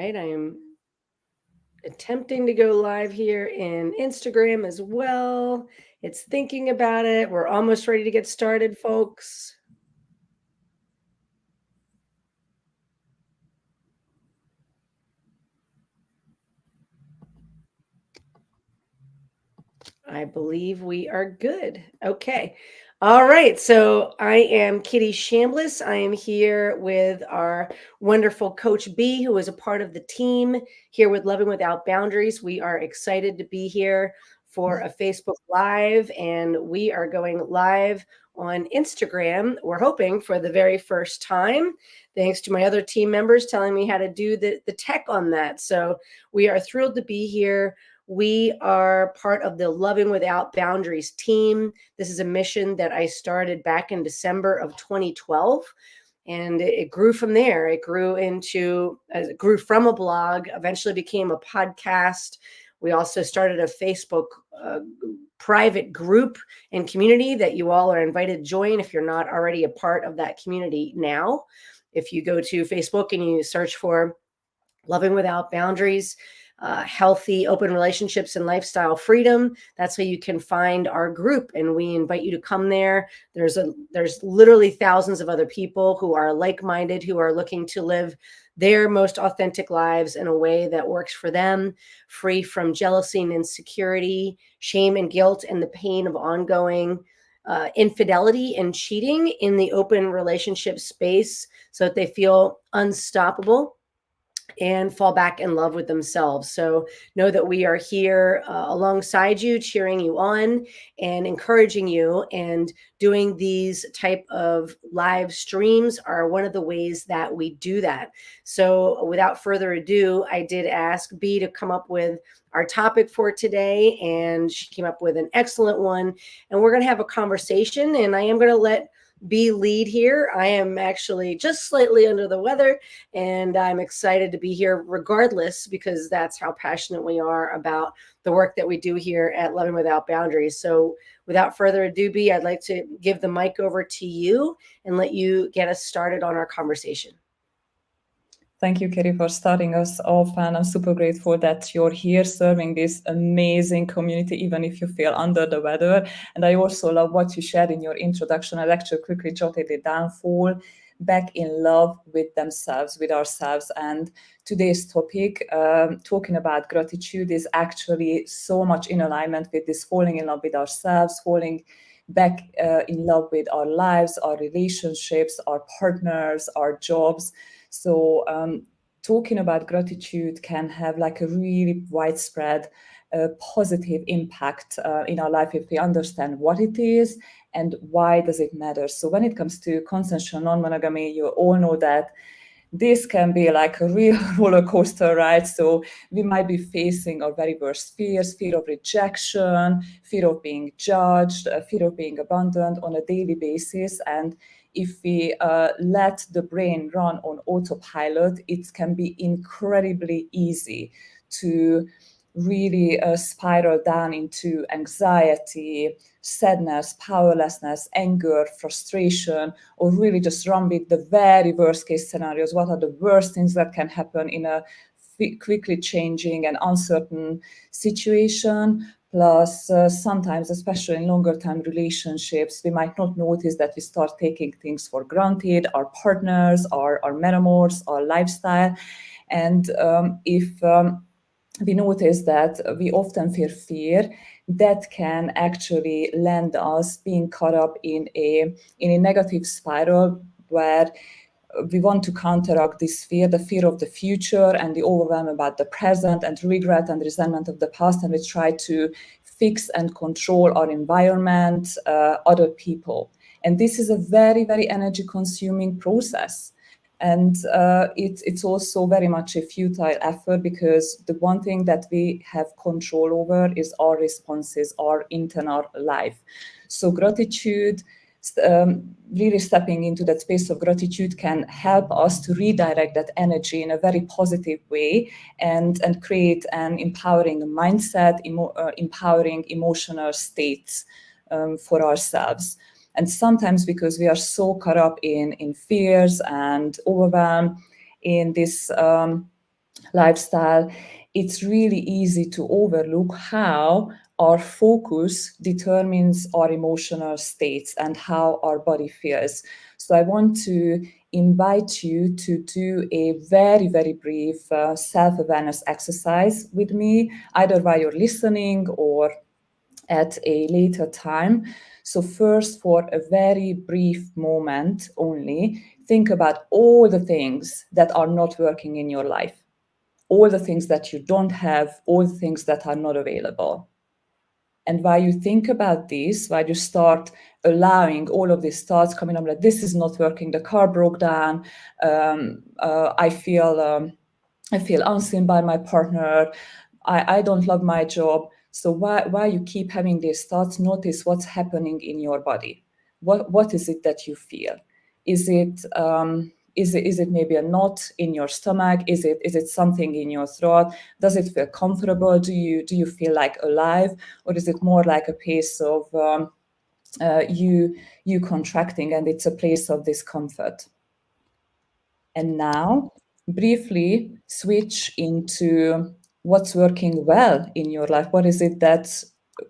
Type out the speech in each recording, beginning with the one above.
right, I am attempting to go live here in Instagram as well. It's thinking about it. We're almost ready to get started, folks. I believe we are good. Okay. All right. So I am Kitty Chambliss. I am here with our wonderful Coach B, who is a part of the team here with Loving Without Boundaries. We are excited to be here for a Facebook Live, and we are going live on Instagram. We're hoping for the very first time, thanks to my other team members telling me how to do the tech on that. So we are thrilled to be here. We are part of the Loving Without Boundaries team. This is a mission that I started back in December of 2012. And it grew from there. It grew from a blog, eventually became a podcast. We also started a Facebook private group and community that you all are invited to join if you're not already a part of that community now. If you go to Facebook and you search for Loving Without Boundaries, healthy, open relationships and lifestyle freedom, that's how you can find our group. And we invite you to come there. There's literally thousands of other people who are like-minded, who are looking to live their most authentic lives in a way that works for them, free from jealousy and insecurity, shame and guilt, and the pain of ongoing infidelity and cheating in the open relationship space, so that they feel unstoppable and fall back in love with themselves. So know that we are here alongside you, cheering you on and encouraging you. And doing these type of live streams are one of the ways that we do that. So without further ado, I did ask B to come up with our topic for today, and she came up with an excellent one. And we're going to have a conversation, and I am going to let B lead here. I am actually just slightly under the weather, and I'm excited to be here regardless, because that's how passionate we are about the work that we do here at Loving Without Boundaries. So without further ado, B, I'd like to give the mic over to you and let you get us started on our conversation. Thank you, Kerry, for starting us off. And I'm super grateful that you're here serving this amazing community, even if you feel under the weather. And I also love what you shared in your introduction. I actually quickly jotted it down: fall back in love with themselves, with ourselves. And today's topic, talking about gratitude, is actually so much in alignment with this falling in love with ourselves, falling back in love with our lives, our relationships, our partners, our jobs. So talking about gratitude can have like a really widespread positive impact in our life if we understand what it is and why does it matter. So when it comes to consensual non-monogamy, you all know that this can be like a real roller coaster ride. So we might be facing our very worst fears: fear of rejection, fear of being judged, fear of being abandoned on a daily basis. And if we let the brain run on autopilot, it can be incredibly easy to really spiral down into anxiety, sadness, powerlessness, anger, frustration, or really just run with the very worst case scenarios. What are the worst things that can happen in a quickly changing and uncertain situation? Plus, sometimes, especially in longer term relationships, we might not notice that we start taking things for granted: our partners, our metaphors, our lifestyle. And if we notice that we often feel fear, that can actually land us being caught up in a negative spiral where we want to counteract this fear, the fear of the future and the overwhelm about the present and regret and resentment of the past, and we try to fix and control our environment, other people. And this is a very, very energy consuming process. And it's also very much a futile effort, because the one thing that we have control over is our responses, our internal life. So gratitude, really stepping into that space of gratitude, can help us to redirect that energy in a very positive way and create an empowering mindset, empowering emotional states for ourselves. And sometimes, because we are so caught up in fears and overwhelm, in this lifestyle, it's really easy to overlook how our focus determines our emotional states and how our body feels. So I want to invite you to do a very, very brief self-awareness exercise with me, either while you're listening or at a later time. So, first, for a very brief moment only, think about all the things that are not working in your life, all the things that you don't have, all the things that are not available. And while you think about this, while you start allowing all of these thoughts coming up, like this is not working, the car broke down, I feel unseen by my partner, I don't love my job. So why you keep having these thoughts, notice what's happening in your body. What is it that you feel? Is it is it maybe a knot in your stomach? Is it something in your throat? Does it feel comfortable? Do you feel like alive, or is it more like a pace of you contracting, and it's a place of discomfort? And now, briefly switch into what's working well in your life. What is it that's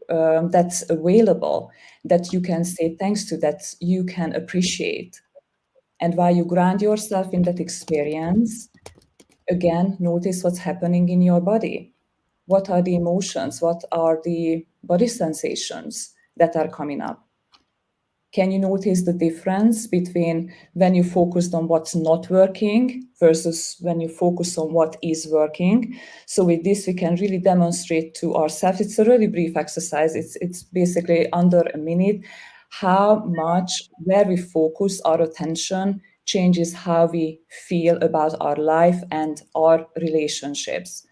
available, that you can say thanks to, that you can appreciate? And while you ground yourself in that experience, again, notice what's happening in your body. What are the emotions? What are the body sensations that are coming up? Can you notice the difference between when you focused on what's not working versus when you focus on what is working? So with this, we can really demonstrate to ourselves. It's a really brief exercise. It's basically under a minute. How much where we focus our attention changes how we feel about our life and our relationships.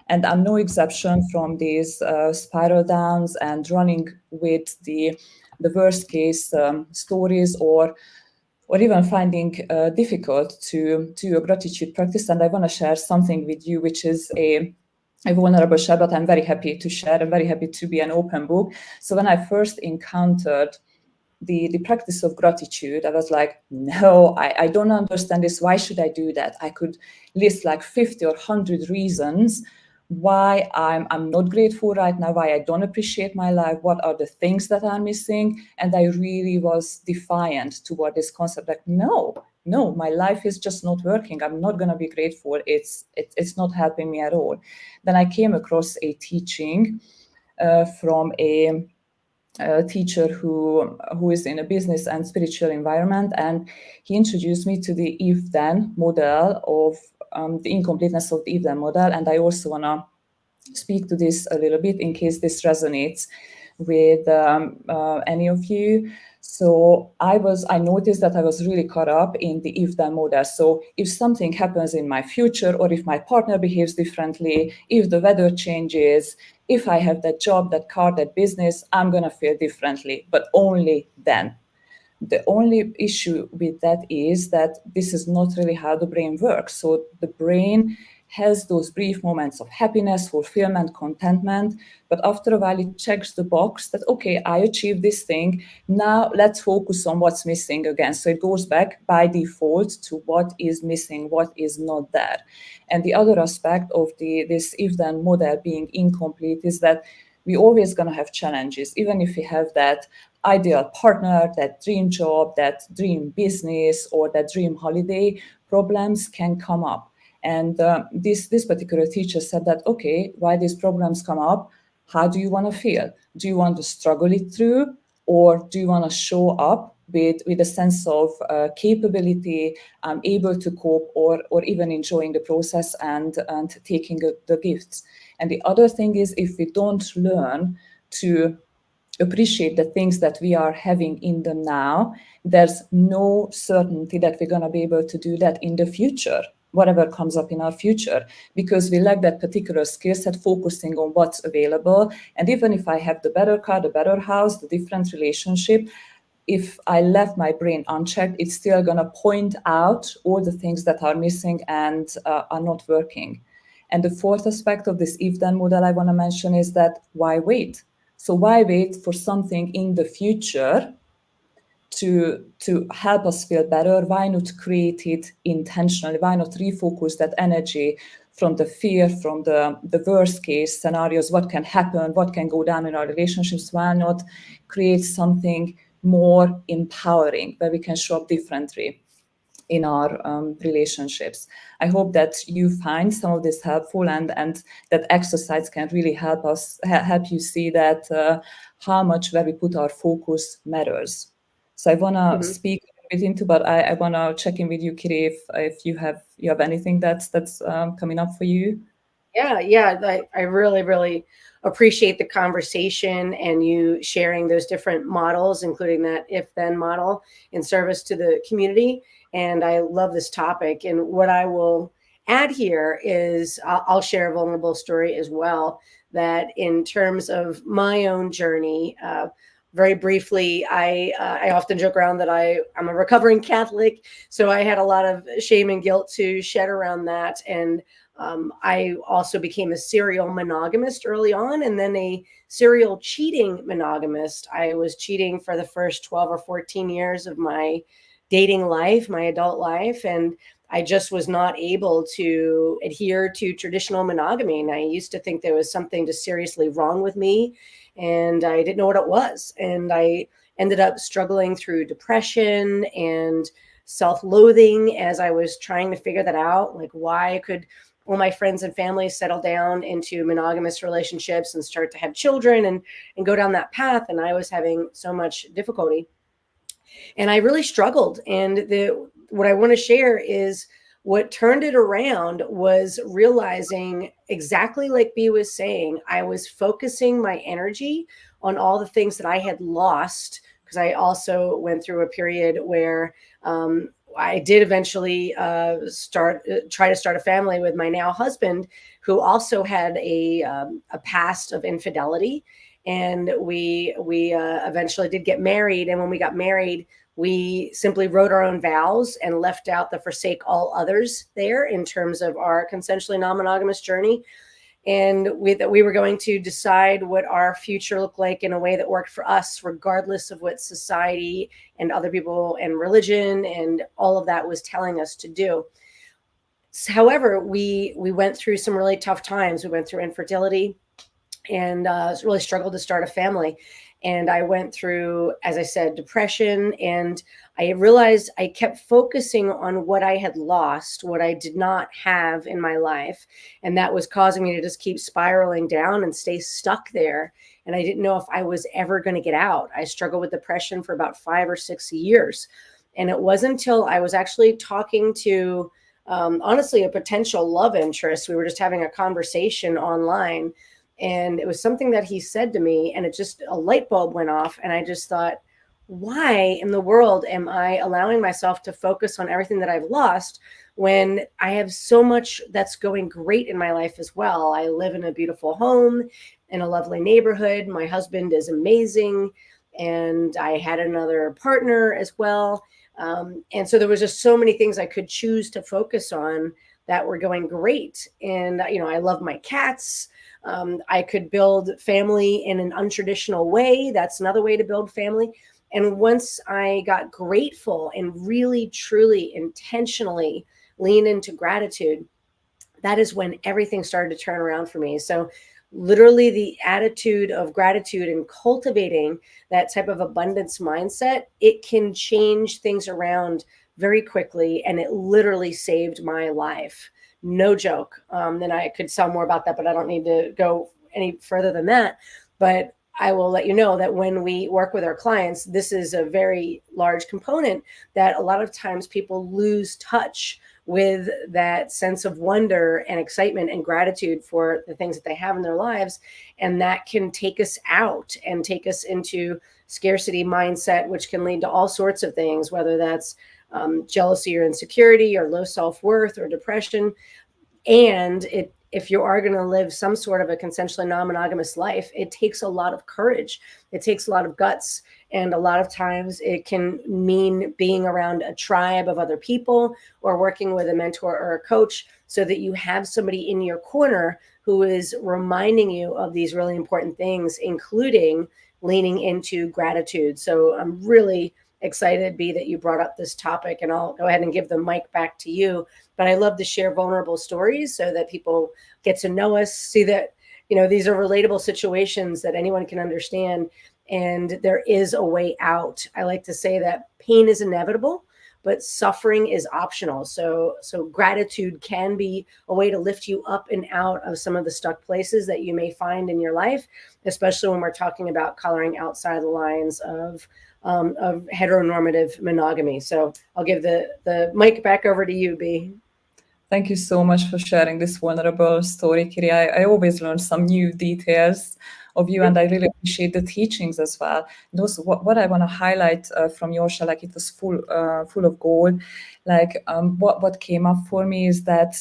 And I'm no exception from these spiral downs and running with the worst case stories, or even finding difficult to do a gratitude practice. And I want to share something with you, which is a vulnerable share, but I'm very happy to share. I'm very happy to be an open book. So when I first encountered the practice of gratitude, I was like, no, I don't understand this. Why should I do that? I could list like 50 or 100 reasons why I'm not grateful right now, why I don't appreciate my life, what are the things that I'm missing. And I really was defiant toward this concept, like, no, my life is just not working. I'm not going to be grateful. It's not helping me at all. Then I came across a teaching from a teacher who is in a business and spiritual environment, and he introduced me to the if-then model of the incompleteness of the if-then model. And I also want to speak to this a little bit in case this resonates with any of you. So I noticed that I was really caught up in the if-then model. So if something happens in my future, or if my partner behaves differently, if the weather changes, if I have that job, that car, that business, I'm going to feel differently, but only then. The only issue with that is that this is not really how the brain works. So the brain has those brief moments of happiness, fulfillment, contentment, but after a while it checks the box that, okay, I achieved this thing. Now let's focus on what's missing again. So it goes back by default to what is missing, what is not there. And the other aspect of this if-then model being incomplete is that we're always going to have challenges, even if we have that ideal partner, that dream job, that dream business, or that dream holiday. Problems can come up. And this particular teacher said that, okay, while these problems come up, how do you want to feel? Do you want to struggle it through, or do you want to show up with a sense of capability, able to cope, or even enjoying the process and taking the gifts? And the other thing is, if we don't learn to appreciate the things that we are having in the now, there's no certainty that we're going to be able to do that in the future, whatever comes up in our future, because we lack that particular skill set, focusing on what's available. And even if I have the better car, the better house, the different relationship, if I left my brain unchecked, it's still going to point out all the things that are missing and are not working. And the fourth aspect of this if-then model I want to mention is that why wait? So why wait for something in the future to help us feel better? Why not create it intentionally? Why not refocus that energy from the fear, from the worst case scenarios, what can happen, what can go down in our relationships, why not create something more empowering where we can show up differently in our relationships. I hope that you find some of this helpful, and that exercise can really help you see that how much where we put our focus matters. So I want to speak a bit into, but I want to check in with you, Kitty, if you have anything that's coming up for you. Yeah. I really, really appreciate the conversation and you sharing those different models, including that if then model in service to the community. And I love this topic. And what I will add here is I'll share a vulnerable story as well, that in terms of my own journey, very briefly, I often joke around that I'm a recovering Catholic. So I had a lot of shame and guilt to shed around that. And I also became a serial monogamist early on, and then a serial cheating monogamist. I was cheating for the first 12 or 14 years of my dating life, my adult life, and I just was not able to adhere to traditional monogamy. And I used to think there was something just seriously wrong with me, and I didn't know what it was. And I ended up struggling through depression and self-loathing as I was trying to figure that out, like why could all my friends and family settle down into monogamous relationships and start to have children and go down that path. And I was having so much difficulty. And I really struggled. And what I want to share is what turned it around was realizing exactly like B was saying, I was focusing my energy on all the things that I had lost, because I also went through a period where I did eventually try to start a family with my now husband, who also had a past of infidelity. And we eventually did get married. And when we got married, we simply wrote our own vows and left out the forsake all others there in terms of our consensually non-monogamous journey. And that we were going to decide what our future looked like in a way that worked for us, regardless of what society and other people and religion and all of that was telling us to do. However, we went through some really tough times. We went through infertility and really struggled to start a family. And I went through, as I said, depression. And I realized I kept focusing on what I had lost, what I did not have in my life. And that was causing me to just keep spiraling down and stay stuck there. And I didn't know if I was ever going to get out. I struggled with depression for about 5 or 6 years. And it wasn't until I was actually talking to, honestly, a potential love interest. We were just having a conversation online. And it was something that he said to me, and it just, a light bulb went off. And I just thought, why in the world am I allowing myself to focus on everything that I've lost when I have so much that's going great in my life as well? I live in a beautiful home in a lovely neighborhood. My husband is amazing. And I had another partner as well. And so there was just so many things I could choose to focus on that were going great. And, I love my cats. I could build family in an untraditional way. That's another way to build family. And once I got grateful and really, truly, intentionally lean into gratitude, that is when everything started to turn around for me. So literally the attitude of gratitude and cultivating that type of abundance mindset, it can change things around very quickly. And it literally saved my life. No joke. Then I could tell more about that, but I don't need to go any further than that. But I will let you know that when we work with our clients, this is a very large component that a lot of times people lose touch with, that sense of wonder and excitement and gratitude for the things that they have in their lives. And that can take us out and take us into scarcity mindset, which can lead to all sorts of things, whether that's jealousy or insecurity or low self-worth or depression. And if you are going to live some sort of a consensually non-monogamous life, it takes a lot of courage. It takes a lot of guts. And a lot of times it can mean being around a tribe of other people or working with a mentor or a coach so that you have somebody in your corner who is reminding you of these really important things, including leaning into gratitude. So I'm really excited, B, that you brought up this topic, and I'll go ahead and give the mic back to you. But I love to share vulnerable stories so that people get to know us, see that, these are relatable situations that anyone can understand, and there is a way out. I like to say that pain is inevitable, but suffering is optional. So gratitude can be a way to lift you up and out of some of the stuck places that you may find in your life, especially when we're talking about coloring outside the lines of heteronormative monogamy. So I'll give the mic back over to you, B. Thank you so much for sharing this vulnerable story, Kiri. I always learn some new details of you, and I really appreciate the teachings as well. And also, what I want to highlight from your show, like it was full of gold. Like what came up for me is that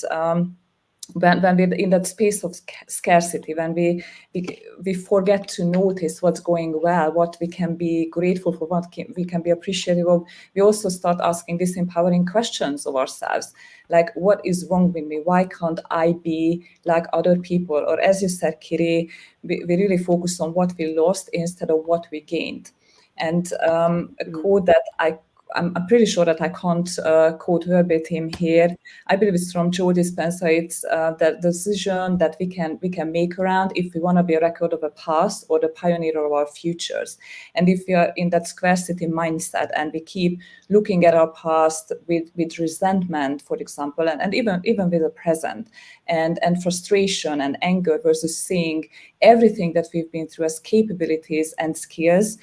when we're in that space of scarcity, when we forget to notice what's going well, what we can be grateful for, we can be appreciative of, we also start asking these empowering questions of ourselves, like, what is wrong with me? Why can't I be like other people? Or as you said, Kiri, we really focus on what we lost instead of what we gained. And a quote that I'm pretty sure that I can't quote verbatim here. I believe it's from Joe Dispenza. It's the decision that we can make around if we want to be a record of a past or the pioneer of our futures. And if we are in that scarcity mindset and we keep looking at our past with resentment, for example, and even with the present, and frustration and anger versus seeing everything that we've been through as capabilities and skills,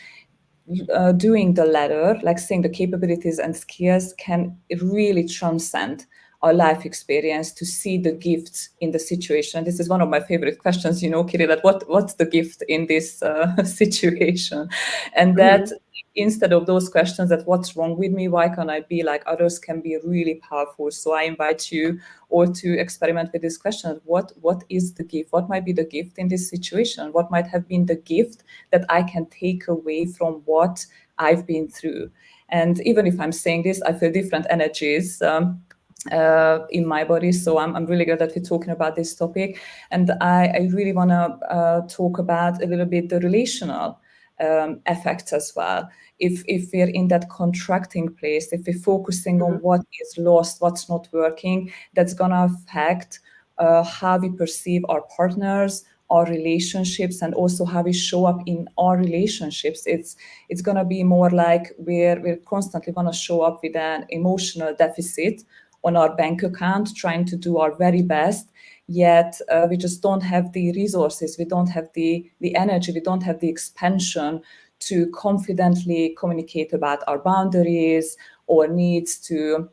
doing the latter, like seeing the capabilities and skills, can really transcend our life experience to see the gifts in the situation. This is one of my favorite questions, Kiri, that what's the gift in this situation? And that instead of those questions that what's wrong with me, why can't I be like others, can be really powerful. So I invite you all to experiment with this question. What is the gift? What might be the gift in this situation? What might have been the gift that I can take away from what I've been through? And even if I'm saying this, I feel different energies in my body. So I'm really glad that we're talking about this topic. And I really want to talk about a little bit the relational effects as well. If we're in that contracting place, if we're focusing on what is lost, what's not working, that's going to affect how we perceive our partners, our relationships, and also how we show up in our relationships. It's going to be more like we're constantly going to show up with an emotional deficit on our bank account, trying to do our very best, yet we just don't have the resources, we don't have the energy, we don't have the expansion to confidently communicate about our boundaries or needs, to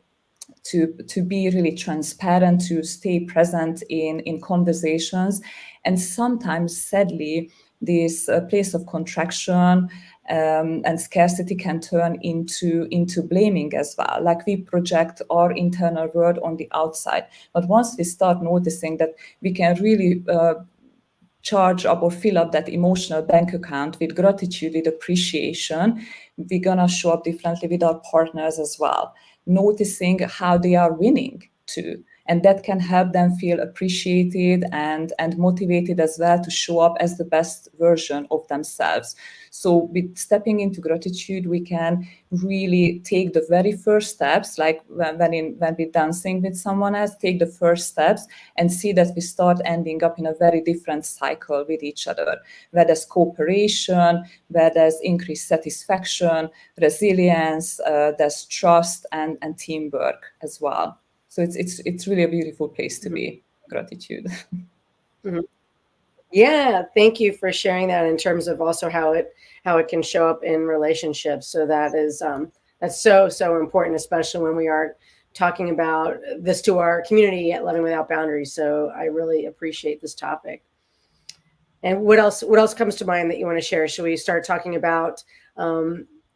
be really transparent, to stay present in conversations. And sometimes, sadly, this place of contraction and scarcity can turn into blaming as well. Like we project our internal world on the outside. But once we start noticing that we can really charge up or fill up that emotional bank account with gratitude, with appreciation, we're gonna show up differently with our partners as well, noticing how they are winning too. And that can help them feel appreciated and motivated as well to show up as the best version of themselves. So with stepping into gratitude, we can really take the very first steps, like when we're dancing with someone else, take the first steps and see that we start ending up in a very different cycle with each other, where there's cooperation, where there's increased satisfaction, resilience, there's trust and teamwork as well. So it's really a beautiful place to be. Gratitude. Yeah, thank you for sharing that in terms of also how it can show up in relationships. So that is that's so important, especially when we are talking about this to our community at Loving Without Boundaries. So I really appreciate this topic. And what else comes to mind that you want to share? Should we start talking about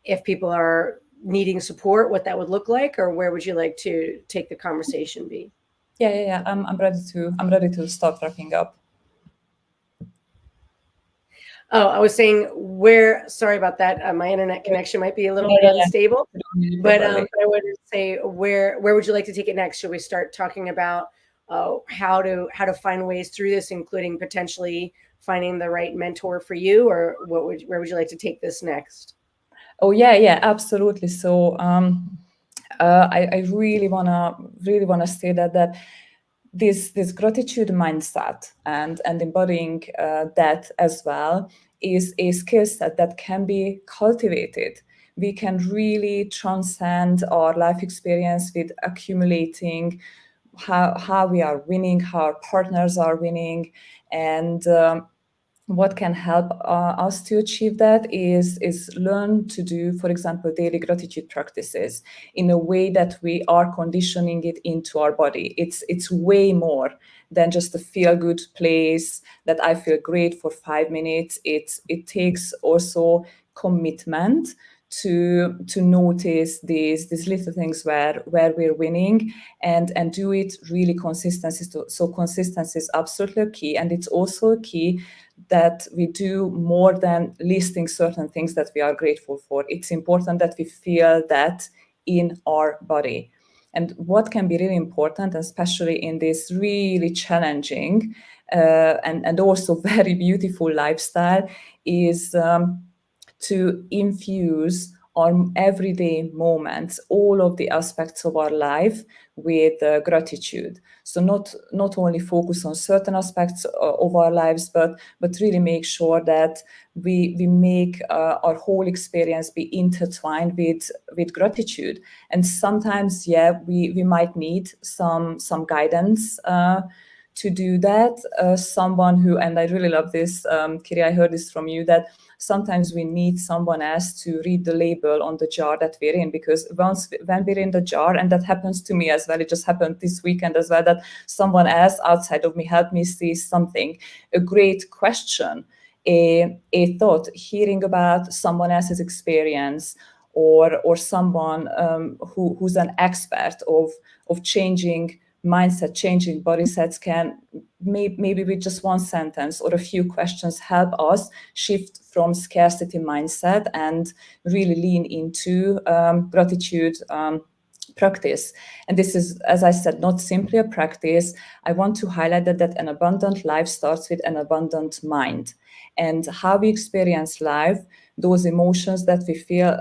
if people are needing support, what that would look like, or where would you like to take the conversation be? Yeah. I'm ready to start wrapping up. Oh, I was saying sorry about that. My internet connection might be a little bit unstable, but I would say where would you like to take it next? Should we start talking about how to find ways through this, including potentially finding the right mentor for you, or where would you like to take this next? Oh yeah, absolutely. So I really wanna say that this gratitude mindset and embodying that as well is a skill set that can be cultivated. We can really transcend our life experience with accumulating how we are winning, how our partners are winning, and what can help us to achieve that is learn to do, for example, daily gratitude practices in a way that we are conditioning it into our body. It's way more than just a feel good place that I feel great for 5 minutes. It takes also commitment to notice these little things where we're winning and do it really consistency. So consistency is absolutely key, and it's also key that we do more than listing certain things that we are grateful for. It's important that we feel that in our body. And what can be really important, especially in this really challenging and also very beautiful lifestyle, is to infuse our everyday moments, all of the aspects of our life with gratitude. So not only focus on certain aspects of our lives, but really make sure that we make our whole experience be intertwined with gratitude. And sometimes, yeah, we might need some guidance to do that. Someone who, and I really love this, Kiri, I heard this from you, that sometimes we need someone else to read the label on the jar that we're in, because when we're in the jar, and that happens to me as well, it just happened this weekend as well, that someone else outside of me helped me see something, a great question, a thought, hearing about someone else's experience, or someone who's an expert of changing mindset, changing body sets, can maybe with just one sentence or a few questions help us shift from scarcity mindset and really lean into gratitude practice. And this is, as I said, not simply a practice. I want to highlight that an abundant life starts with an abundant mind. And how we experience life, those emotions that we feel,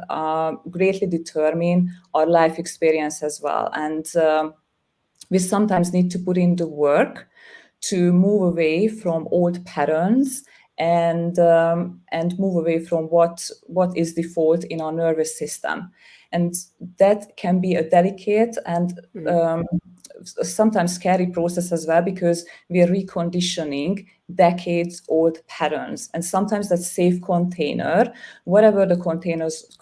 greatly determine our life experience as well. And we sometimes need to put in the work to move away from old patterns and move away from what is default in our nervous system. And that can be a delicate and sometimes scary process as well, because we are reconditioning decades old patterns. And sometimes that safe container, whatever the containers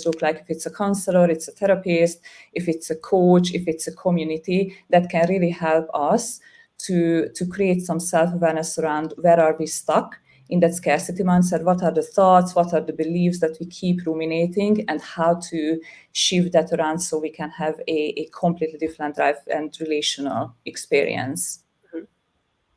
look like, if it's a counselor, it's a therapist, if it's a coach, if it's a community, that can really help us to create some self-awareness around where are we stuck in that scarcity mindset, what are the thoughts, what are the beliefs that we keep ruminating, and how to shift that around so we can have a completely different life and relational experience.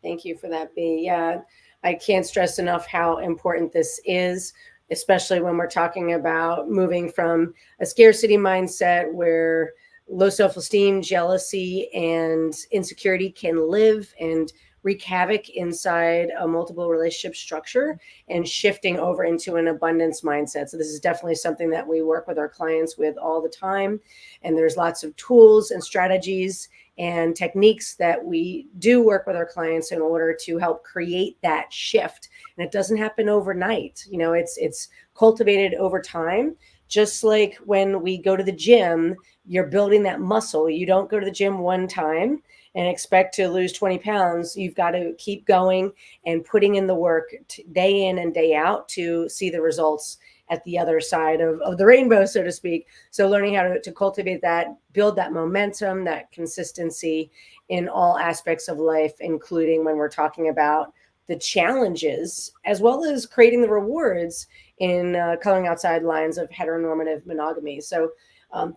Thank you for that, B. Yeah, I can't stress enough how important this is, especially when we're talking about moving from a scarcity mindset where low self-esteem, jealousy, and insecurity can live and wreak havoc inside a multiple relationship structure, and shifting over into an abundance mindset. So this is definitely something that we work with our clients with all the time. And there's lots of tools and strategies and techniques that we do work with our clients in order to help create that shift. And it doesn't happen overnight. You know, it's cultivated over time. Just like when we go to the gym, you're building that muscle. You don't go to the gym one time and expect to lose 20 pounds. You've got to keep going and putting in the work day in and day out to see the results at the other side of the rainbow, so to speak. So learning how to cultivate that, build that momentum, that consistency in all aspects of life, including when we're talking about the challenges, as well as creating the rewards in coloring outside lines of heteronormative monogamy. So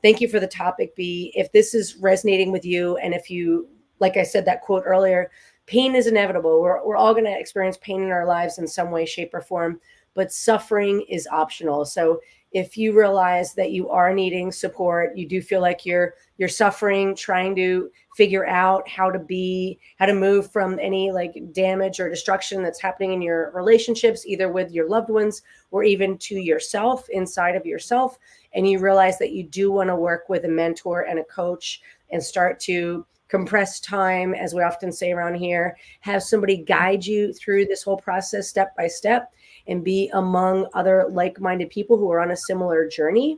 thank you for the topic, B. If this is resonating with you, and if you, like I said, that quote earlier, pain is inevitable. We're all going to experience pain in our lives in some way, shape, or form. but suffering is optional. So if you realize that you are needing support, you do feel like you're suffering, trying to figure out how to move from any like damage or destruction that's happening in your relationships, either with your loved ones or even to yourself, inside of yourself, and you realize that you do want to work with a mentor and a coach and start to compress time, as we often say around here, have somebody guide you through this whole process step by step, and be among other like-minded people who are on a similar journey.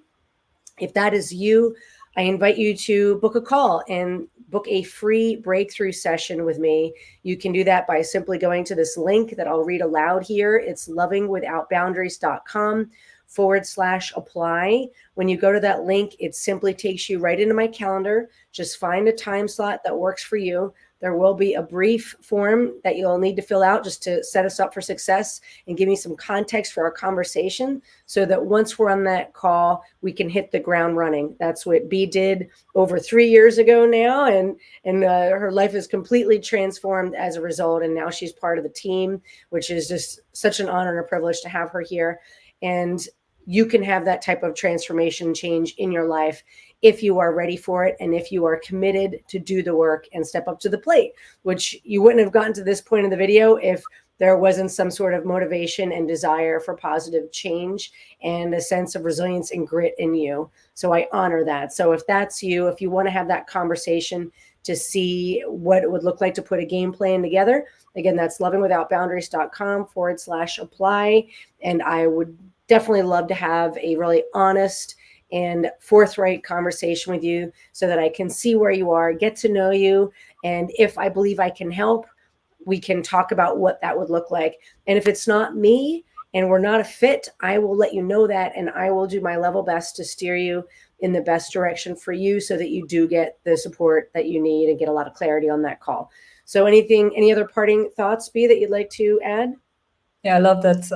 If that is you, I invite you to book a call and book a free breakthrough session with me. You can do that by simply going to this link that I'll read aloud here. It's lovingwithoutboundaries.com/apply. When you go to that link, it simply takes you right into my calendar. Just find a time slot that works for you. There will be a brief form that you'll need to fill out just to set us up for success and give me some context for our conversation, so that once we're on that call, we can hit the ground running. That's what B did over 3 years ago now, and her life is completely transformed as a result. And now she's part of the team, which is just such an honor and a privilege to have her here. And you can have that type of transformation change in your life if you are ready for it, and if you are committed to do the work and step up to the plate, which you wouldn't have gotten to this point in the video if there wasn't some sort of motivation and desire for positive change and a sense of resilience and grit in you. So I honor that. So if that's you, if you want to have that conversation to see what it would look like to put a game plan together, again, that's lovingwithoutboundaries.com/apply. And I would definitely love to have a really honest and forthright conversation with you, so that I can see where you are, get to know you. And if I believe I can help, we can talk about what that would look like. And if it's not me and we're not a fit, I will let you know that, and I will do my level best to steer you in the best direction for you, so that you do get the support that you need and get a lot of clarity on that call. So any other parting thoughts, B, that you'd like to add? Yeah, I love that.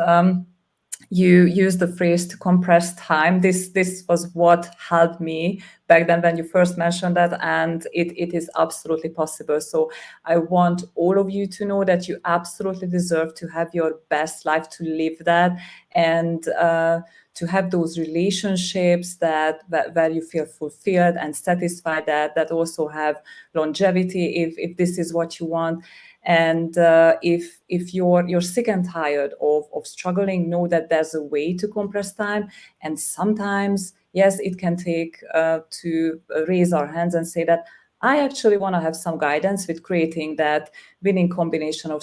You use the phrase to compress time. This was what helped me back then when you first mentioned that, and it is absolutely possible. So I want all of you to know that you absolutely deserve to have your best life, to live that, and to have those relationships that where you feel fulfilled and satisfied, that also have longevity, if this is what you want. And if you're sick and tired of struggling, know that there's a way to compress time. And sometimes, yes, it can take to raise our hands and say that I actually want to have some guidance with creating that winning combination of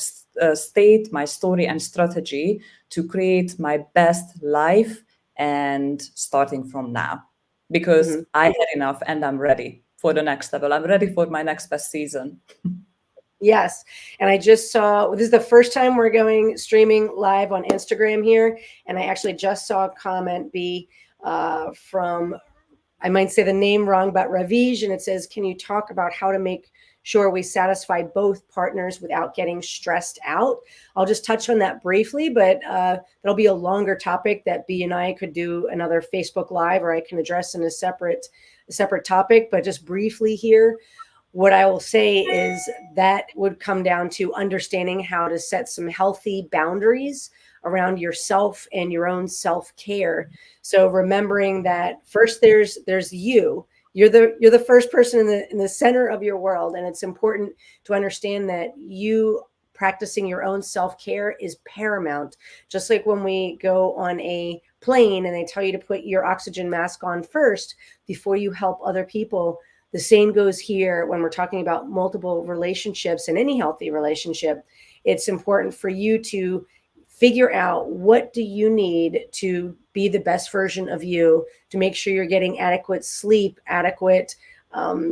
state, my story, and strategy to create my best life, and starting from now, because I had enough and I'm ready for the next level. I'm ready for my next best season. Yes. And I just saw, this is the first time we're going streaming live on Instagram here. And I actually just saw a comment be from, I might say the name wrong, but Ravij. And it says, can you talk about how to make sure we satisfy both partners without getting stressed out? I'll just touch on that briefly, but that'll be a longer topic that B and I could do another Facebook Live, or I can address in a separate topic. But just briefly here, what I will say is that would come down to understanding how to set some healthy boundaries around yourself and your own self-care. So remembering that first there's you. You're the first person in the center of your world, and it's important to understand that you practicing your own self-care is paramount. Just like when we go on a plane and they tell you to put your oxygen mask on first before you help other people, the same goes here when we're talking about multiple relationships and any healthy relationship. It's important for you to figure out, what do you need to be the best version of you, to make sure you're getting adequate sleep, adequate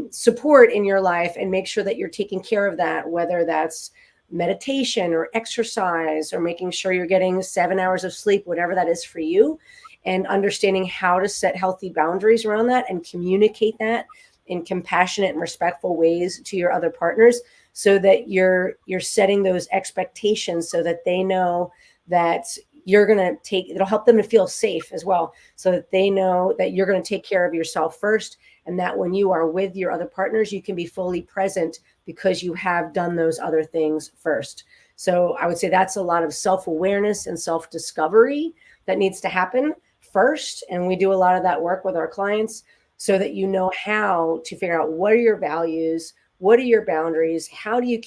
support in your life, and make sure that you're taking care of that, whether that's meditation or exercise, or making sure you're getting 7 hours of sleep, whatever that is for you, and understanding how to set healthy boundaries around that and communicate that in compassionate and respectful ways to your other partners, so that you're setting those expectations, so that they know that you're going to it'll help them to feel safe as well, so that they know that you're going to take care of yourself first, and that when you are with your other partners, you can be fully present because you have done those other things first. So I would say that's a lot of self-awareness and self-discovery that needs to happen first. And we do a lot of that work with our clients so that you know how to figure out what are your values, what are your boundaries, how do you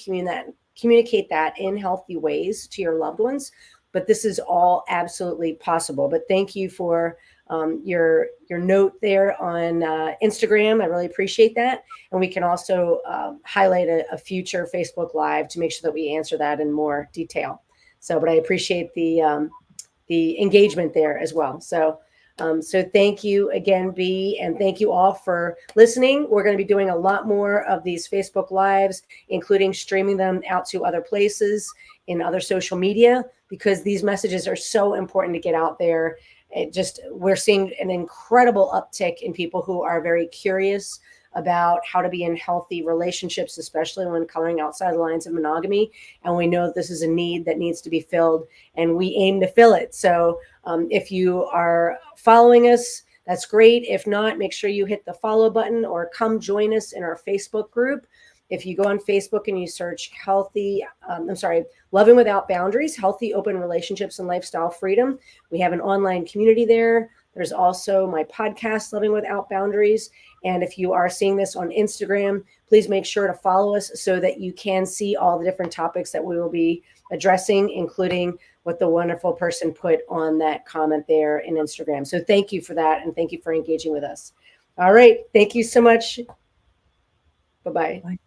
communicate that in healthy ways to your loved ones. But this is all absolutely possible. But thank you for your note there on Instagram. I really appreciate that. And we can also highlight a future Facebook Live to make sure that we answer that in more detail. So, but I appreciate the engagement there as well. So thank you again, B, and thank you all for listening. We're going to be doing a lot more of these Facebook Lives, including streaming them out to other places in other social media, because these messages are so important to get out there. We're seeing an incredible uptick in people who are very curious about how to be in healthy relationships, especially when coming outside the lines of monogamy. And we know this is a need that needs to be filled, and we aim to fill it. So if you are following us, that's great. If not, make sure you hit the follow button or come join us in our Facebook group. If you go on Facebook and you search Loving Without Boundaries, Healthy Open Relationships and Lifestyle Freedom, we have an online community there. There's also my podcast, Loving Without Boundaries. And if you are seeing this on Instagram, please make sure to follow us so that you can see all the different topics that we will be addressing, including what the wonderful person put on that comment there in Instagram. So thank you for that. And thank you for engaging with us. All right. Thank you so much. Bye-bye. Bye.